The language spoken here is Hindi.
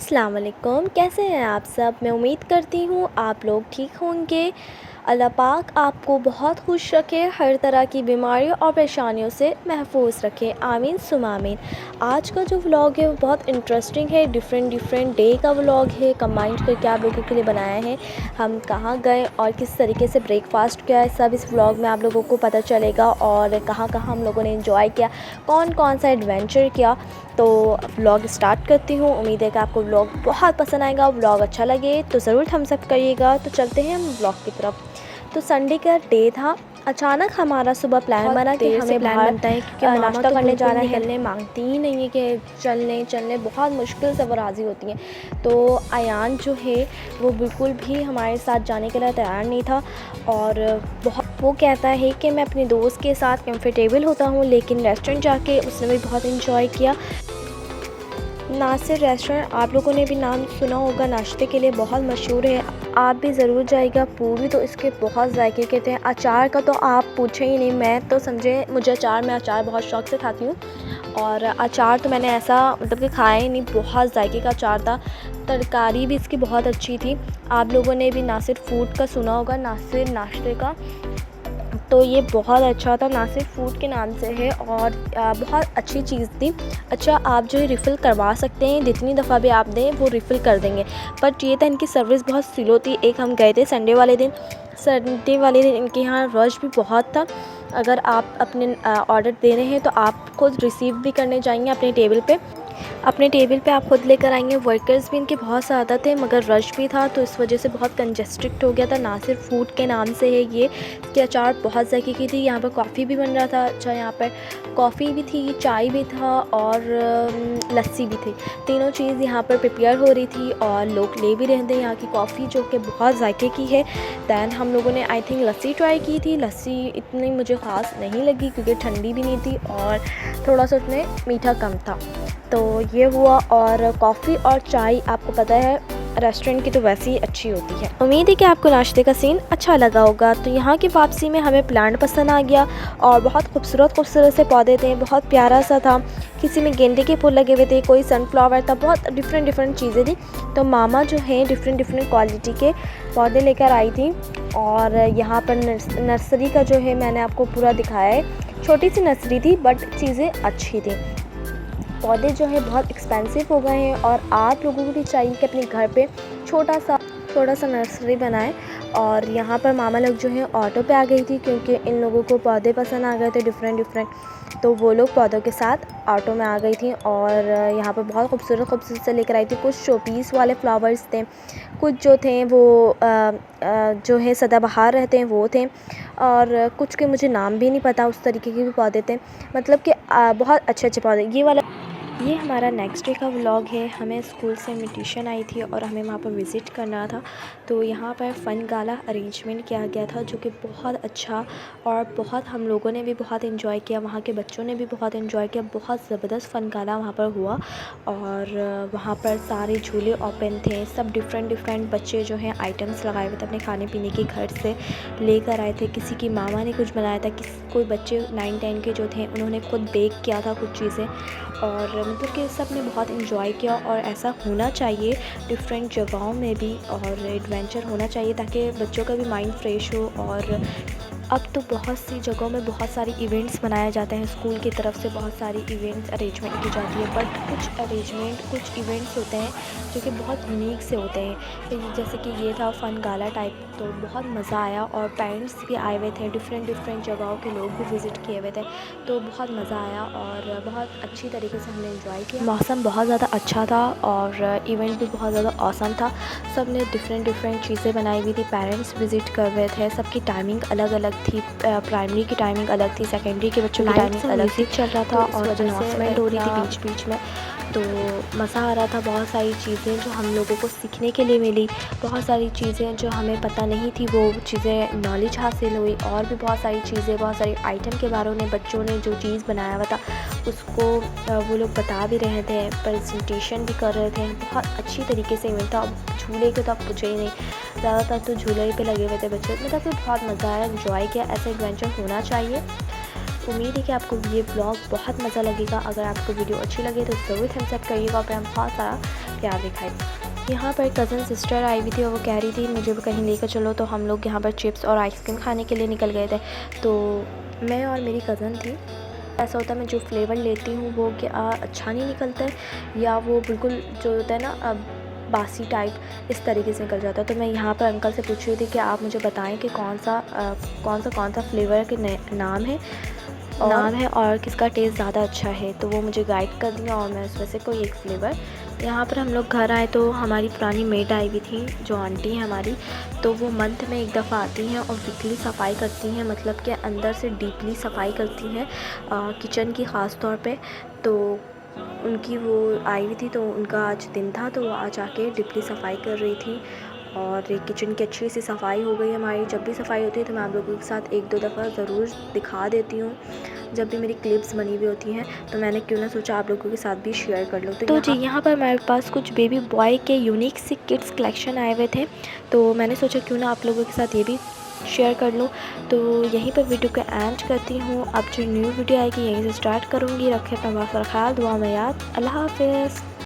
अस्सलाम वालेकुम, कैसे हैं आप सब। मैं उम्मीद करती हूँ आप लोग ठीक होंगे। अल्लाह पाक आपको बहुत खुश रखे, हर तरह की बीमारियों और परेशानियों से महफूज रखे, आमीन सुम आमीन। आज का जो व्लॉग है वो बहुत इंटरेस्टिंग है, डिफरेंट डे का व्लॉग है, कंबाइंड करके आप लोगों के लिए बनाया है। हम कहाँ गए और किस तरीके से ब्रेकफास्ट किया है, सब इस व्लॉग में आप लोगों को पता चलेगा। और कहाँ कहाँ हम लोगों ने एंजॉय किया, कौन कौन सा एडवेंचर किया। तो व्लॉग स्टार्ट करती हूँ। उम्मीद है कि आपको व्लॉग बहुत पसंद आएगा। व्लॉग अच्छा लगे तो ज़रूर थम्स अप करिएगा। तो चलते हैं हम व्लॉग की तरफ। तो संडे का डे था। अचानक हमारा सुबह प्लान बना कि हमें प्लान बाहर बनता है क्योंकि मामा नाश्ता तो करने जाना बिल्कुल है। निकलने मांगती ही नहीं है कि चलने बहुत मुश्किल से वो राज़ी होती हैं। तो अयान जो है वो बिल्कुल भी हमारे साथ जाने के लिए तैयार नहीं था। और वो कहता है कि मैं अपने दोस्त के साथ कंफर्टेबल होता हूँ, लेकिन रेस्टोरेंट जाके उसने भी बहुत इंजॉय किया। नासिर रेस्टोरेंट आप लोगों ने भी नाम सुना होगा, नाश्ते के लिए बहुत मशहूर है, आप भी ज़रूर जाइएगा। पूरी तो इसके बहुत जायके के थे। अचार का तो आप पूछे ही नहीं, मैं तो समझे मुझे मैं अचार बहुत शौक़ से खाती हूँ। और अचार तो मैंने ऐसा मतलब कि खाया ही नहीं, बहुत जायके का अचार था। तरकारी भी इसकी बहुत अच्छी थी। आप लोगों ने भी नासिर फूड का सुना होगा, नासिर नाश्ते का, तो ये बहुत अच्छा था। नासिर फूड के नाम से है और बहुत अच्छी चीज़ थी। अच्छा, आप जो है रिफ़िल करवा सकते हैं, जितनी दफ़ा भी आप दें वो रिफ़िल कर देंगे। बट ये था इनकी सर्विस बहुत स्लो थी। एक हम गए थे संडे वाले दिन इनके यहाँ रश भी बहुत था। अगर आप अपने ऑर्डर दे रहे हैं तो आप खुद रिसीव भी करने जाएंगे अपने टेबल पे आप खुद लेकर आएंगे। वर्कर्स भी इनके बहुत ज़्यादा थे, मगर रश भी था, तो इस वजह से बहुत कंजस्टेड हो गया था। नासिर फूड के नाम से है ये। इसके अचार बहुत ज़ायके की थी। यहाँ पर कॉफ़ी भी बन रहा था। अच्छा, यहाँ पर कॉफ़ी भी थी, चाय भी था और लस्सी भी थी। तीनों चीज़ यहाँ पर प्रिपेयर हो रही थी और लोग ले भी रहे थे यहाँ की कॉफ़ी, जो कि बहुत जायके की है। दैन हम लोगों ने आई थिंक लस्सी ट्राई की थी। लस्सी इतनी मुझे ख़ास नहीं लगी क्योंकि ठंडी भी नहीं थी और थोड़ा सा उसमें मीठा कम था। तो ये हुआ। और कॉफ़ी और चाय आपको पता है रेस्टोरेंट की तो वैसे ही अच्छी होती है। उम्मीद है कि आपको नाश्ते का सीन अच्छा लगा होगा। तो यहाँ की वापसी में हमें प्लांट पसंद आ गया और बहुत खूबसूरत से पौधे थे, बहुत प्यारा सा था। किसी में गेंदे के फूल लगे हुए थे, कोई सनफ्लावर था, बहुत डिफरेंट चीज़ें थी। तो मामा जो है डिफरेंट क्वालिटी के पौधे लेकर आई थी। और यहाँ पर नर्सरी का जो है मैंने आपको पूरा दिखाया है। छोटी सी नर्सरी थी बट चीज़ें अच्छी थी। पौधे जो है बहुत एक्सपेंसिव हो गए हैं और आप लोगों को भी चाहिए कि अपने घर पे छोटा सा नर्सरी बनाएं। और यहाँ पर मामा लोग जो है ऑटो पे आ गई थी क्योंकि इन लोगों को पौधे पसंद आ गए थे डिफरेंट, तो वो लोग पौधों के साथ ऑटो में आ गई थी। और यहाँ पर बहुत खूबसूरत से लेकर आई थी। कुछ शोपीस वाले फ्लावर्स थे, कुछ जो थे वो जो है सदाबहार रहते हैं वो थे, और कुछ के मुझे नाम भी नहीं पता, उस तरीके के भी पौधे थे। मतलब कि बहुत अच्छे पौधे। ये हमारा नेक्स्ट डे का व्लॉग है। हमें स्कूल से इन्विटेशन आई थी और हमें वहाँ पर विज़िट करना था। तो यहाँ पर फ़न गाला अरेंजमेंट किया गया था, जो कि बहुत अच्छा, और बहुत हम लोगों ने भी बहुत एंजॉय किया, वहाँ के बच्चों ने भी बहुत एंजॉय किया। बहुत ज़बरदस्त फ़न गाला वहाँ पर हुआ और वहाँ पर सारे झूले ओपन थे। सब डिफरेंट बच्चे जो हैं आइटम्स लगाए हुए थे, अपने खाने पीने के घर से लेकर आए थे। किसी की मामा ने कुछ बनाया था, कोई बच्चे 9-10 के जो थे उन्होंने खुद बेक किया था कुछ चीज़ें। और मतलब कि सब ने बहुत इन्जॉय किया और ऐसा होना चाहिए डिफरेंट जगहों में भी, और एडवेंचर होना चाहिए ताकि बच्चों का भी माइंड फ्रेश हो। और अब तो बहुत सी जगहों में बहुत सारी इवेंट्स मनाए जाते हैं, स्कूल की तरफ से बहुत सारी इवेंट्स अरेंजमेंट की जाती है। बट कुछ इवेंट्स होते हैं जो कि बहुत यूनिक से होते हैं, जैसे कि ये था फ़न गाला टाइप। तो बहुत मज़ा आया और पेरेंट्स भी आए हुए थे, डिफरेंट जगहों के लोग भी विज़िट किए हुए थे। तो बहुत मज़ा आया और बहुत अच्छी तरीके से हमने एंजॉय किया। मौसम बहुत ज़्यादा अच्छा था और इवेंट भी बहुत ज़्यादा ऑसम था। सब ने डिफरेंट चीज़ें बनाई हुई थी, पेरेंट्स विज़िट कर रहे थे। सबकी टाइमिंग अलग थी, प्राइमरी की टाइमिंग अलग थी, सेकेंडरी के बच्चों की टाइमिंग अलग थी चल रहा था। और अनाउंसमेंट हो रही थी बीच में, तो मज़ा आ रहा था। बहुत सारी चीज़ें जो हम लोगों को सीखने के लिए मिली, बहुत सारी चीज़ें जो हमें पता नहीं थी वो चीज़ें नॉलेज हासिल हुई। और भी बहुत सारी चीज़ें, बहुत सारी आइटम के बारे में बच्चों ने जो चीज़ बनाया हुआ था उसको वो लोग बता भी रहे थे, प्रेजेंटेशन भी कर रहे थे। बहुत अच्छी तरीके से इवेंट था। झूले के तो आप पूछे ही नहीं, ज़्यादातर तो झूले पे लगे हुए थे बच्चे। मतलब कि बहुत मज़ा आया, एंजॉय किया। ऐसा एडवेंचर होना चाहिए। उम्मीद है कि आपको ये ब्लॉग बहुत मज़ा लगेगा। अगर आपको वीडियो अच्छी लगे तो ज़रूर थम्स अप करिएगा और बहुत सारा प्यार दिखाई। यहाँ पर कज़न सिस्टर आई हुई थी और वो कह रही थी मुझे भी कहीं लेकर चलो, तो हम लोग यहाँ पर चिप्स और आइसक्रीम खाने के लिए निकल गए थे। तो मैं और मेरी कज़न थी। ऐसा होता है मैं जो फ्लेवर लेती हूँ वो क्या अच्छा नहीं निकलता है, या वो बिल्कुल जो होता है ना बासी टाइप इस तरीके से निकल जाता है। तो मैं यहाँ पर अंकल से पूछ रही थी कि आप मुझे बताएं कि कौन सा फ्लेवर के नाम है और किसका टेस्ट ज़्यादा अच्छा है। तो वो मुझे गाइड कर दिया और मैं उसमें से कोई एक फ्लेवर। यहाँ पर हम लोग घर आए तो हमारी पुरानी मेड आई हुई थी, जो आंटी हैं हमारी। तो वो मंथ में एक दफ़ा आती हैं और वीकली सफाई करती हैं, मतलब कि अंदर से डीपली सफाई करती हैं किचन की ख़ास तौर पे। तो उनकी वो आई हुई थी, तो उनका आज दिन था, तो वो आज आके डीपली सफाई कर रही थी और किचन की अच्छी सी सफाई हो गई हमारी। जब भी सफाई होती है तो मैं आप लोगों के साथ एक दो दफ़ा ज़रूर दिखा देती हूँ, जब भी मेरी क्लिप्स बनी हुई होती हैं। तो मैंने क्यों ना सोचा आप लोगों के साथ भी शेयर कर लूँ। तो जी यहाँ पर हमारे पास कुछ बेबी बॉय के यूनिक सी किड्स कलेक्शन आए हुए थे, तो मैंने सोचा क्यों ना आप लोगों के साथ ये भी शेयर कर लूँ। तो यहीं पर वीडियो को एंड करती हूँ। अब जो न्यू वीडियो आएगी यहीं से स्टार्ट करूँगी। रखें अपना बहुत सारा ख्याल, दुआ में याद। अल्लाह हाफ़िज़।